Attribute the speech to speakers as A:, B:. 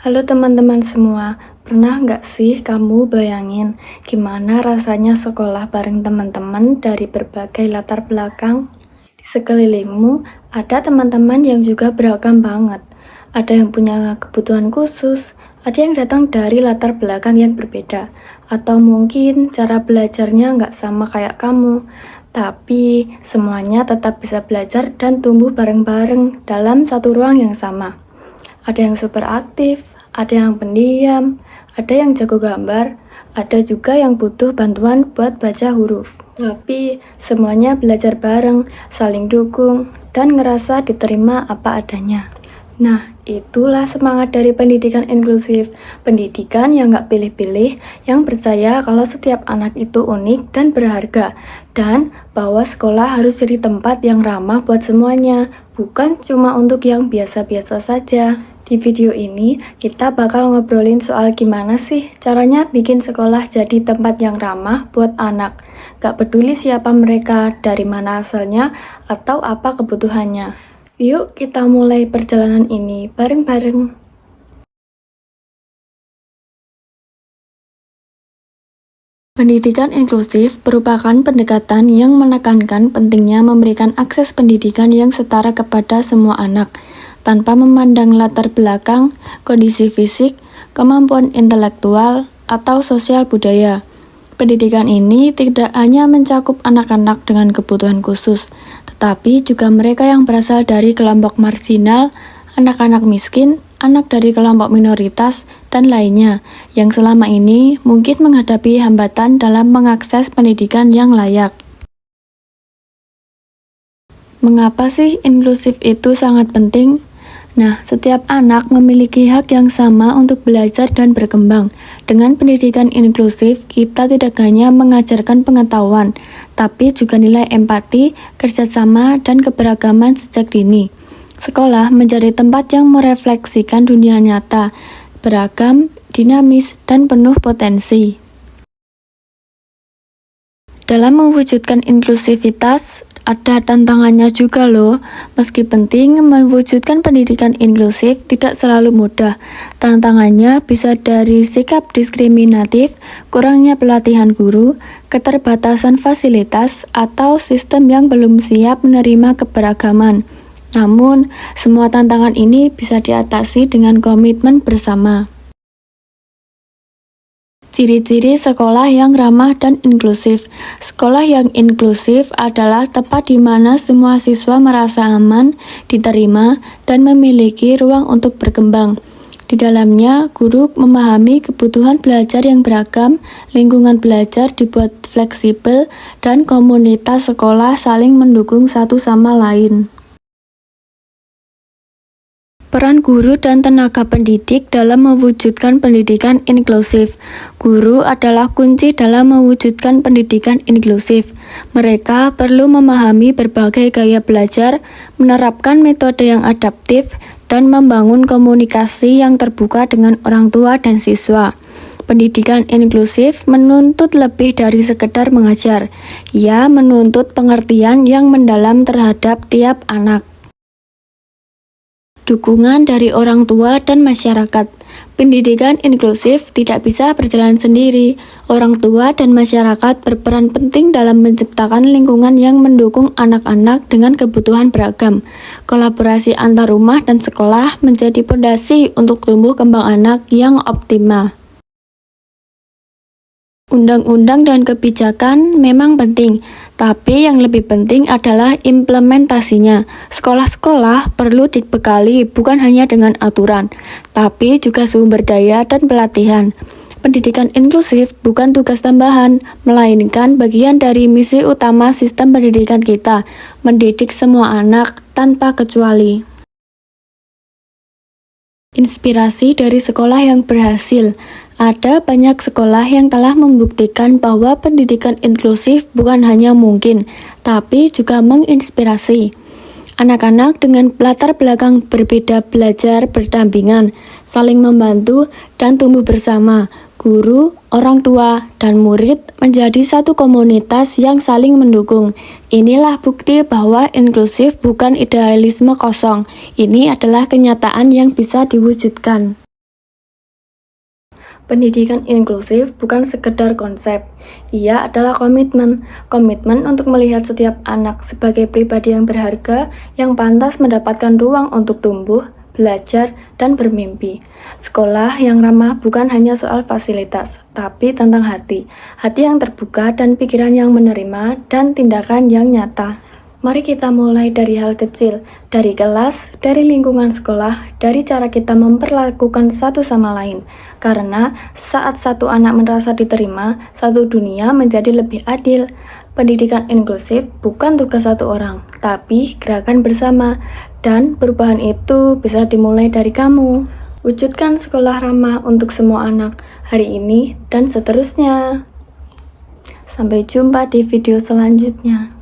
A: Halo teman-teman semua, pernah nggak sih kamu bayangin gimana rasanya sekolah bareng teman-teman dari berbagai latar belakang? Di sekelilingmu ada teman-teman yang juga beragam banget. Ada yang punya kebutuhan khusus, ada yang datang dari latar belakang yang berbeda, atau mungkin cara belajarnya nggak sama kayak kamu. Tapi semuanya tetap bisa belajar dan tumbuh bareng-bareng dalam satu ruang yang sama. Ada yang super aktif, ada yang pendiam, ada yang jago gambar, ada juga yang butuh bantuan buat baca huruf. Tapi semuanya belajar bareng, saling dukung, dan ngerasa diterima apa adanya. Nah, itulah semangat dari pendidikan inklusif. Pendidikan yang nggak pilih-pilih, yang percaya kalau setiap anak itu unik dan berharga. Dan bahwa sekolah harus jadi tempat yang ramah buat semuanya, bukan cuma untuk yang biasa-biasa saja. Di video ini, kita bakal ngobrolin soal gimana sih caranya bikin sekolah jadi tempat yang ramah buat anak. Gak peduli siapa mereka, dari mana asalnya, atau apa kebutuhannya. Yuk kita mulai perjalanan ini bareng-bareng. Pendidikan inklusif merupakan pendekatan yang menekankan pentingnya memberikan akses pendidikan yang setara kepada semua anak, tanpa memandang latar belakang, kondisi fisik, kemampuan intelektual, atau sosial budaya. Pendidikan ini tidak hanya mencakup anak-anak dengan kebutuhan khusus, tetapi juga mereka yang berasal dari kelompok marginal, anak-anak miskin, anak dari kelompok minoritas, dan lainnya, yang selama ini mungkin menghadapi hambatan dalam mengakses pendidikan yang layak. Mengapa sih inklusif itu sangat penting? Nah, setiap anak memiliki hak yang sama untuk belajar dan berkembang. Dengan pendidikan inklusif, kita tidak hanya mengajarkan pengetahuan, tapi juga nilai empati, kerjasama, dan keberagaman sejak dini. Sekolah menjadi tempat yang merefleksikan dunia nyata, beragam, dinamis, dan penuh potensi. Dalam mewujudkan inklusivitas, ada tantangannya juga loh. Meski penting, mewujudkan pendidikan inklusif tidak selalu mudah. Tantangannya bisa dari sikap diskriminatif, kurangnya pelatihan guru, keterbatasan fasilitas, atau sistem yang belum siap menerima keberagaman. Namun, semua tantangan ini bisa diatasi dengan komitmen bersama. Ciri-ciri sekolah yang ramah dan inklusif. Sekolah yang inklusif adalah tempat di mana semua siswa merasa aman, diterima, dan memiliki ruang untuk berkembang. Di dalamnya, guru memahami kebutuhan belajar yang beragam, lingkungan belajar dibuat fleksibel, dan komunitas sekolah saling mendukung satu sama lain. Peran guru dan tenaga pendidik dalam mewujudkan pendidikan inklusif. Guru adalah kunci dalam mewujudkan pendidikan inklusif. Mereka perlu memahami berbagai gaya belajar, menerapkan metode yang adaptif, dan membangun komunikasi yang terbuka dengan orang tua dan siswa. Pendidikan inklusif menuntut lebih dari sekedar mengajar. Ia menuntut pengertian yang mendalam terhadap tiap anak. Dukungan dari orang tua dan masyarakat. Pendidikan inklusif tidak bisa berjalan sendiri. Orang tua dan masyarakat berperan penting dalam menciptakan lingkungan yang mendukung anak-anak dengan kebutuhan beragam. Kolaborasi antar rumah dan sekolah menjadi fondasi untuk tumbuh kembang anak yang optimal. Undang-undang dan kebijakan memang penting, tapi yang lebih penting adalah implementasinya. Sekolah-sekolah perlu dibekali bukan hanya dengan aturan, tapi juga sumber daya dan pelatihan. Pendidikan inklusif bukan tugas tambahan, melainkan bagian dari misi utama sistem pendidikan kita, mendidik semua anak tanpa kecuali. Inspirasi dari sekolah yang berhasil. Ada banyak sekolah yang telah membuktikan bahwa pendidikan inklusif bukan hanya mungkin, tapi juga menginspirasi. Anak-anak dengan latar belakang berbeda belajar berdampingan, saling membantu, dan tumbuh bersama. Guru, orang tua, dan murid menjadi satu komunitas yang saling mendukung. Inilah bukti bahwa inklusif bukan idealisme kosong. Ini adalah kenyataan yang bisa diwujudkan. Pendidikan inklusif bukan sekedar konsep, ia adalah komitmen. Komitmen untuk melihat setiap anak sebagai pribadi yang berharga, yang pantas mendapatkan ruang untuk tumbuh, belajar, dan bermimpi. Sekolah yang ramah bukan hanya soal fasilitas, tapi tentang hati. Hati yang terbuka dan pikiran yang menerima dan tindakan yang nyata. Mari kita mulai dari hal kecil, dari kelas, dari lingkungan sekolah, dari cara kita memperlakukan satu sama lain. Karena saat satu anak merasa diterima, satu dunia menjadi lebih adil. Pendidikan inklusif bukan tugas satu orang, tapi gerakan bersama. Dan perubahan itu bisa dimulai dari kamu. Wujudkan sekolah ramah untuk semua anak hari ini dan seterusnya. Sampai jumpa di video selanjutnya.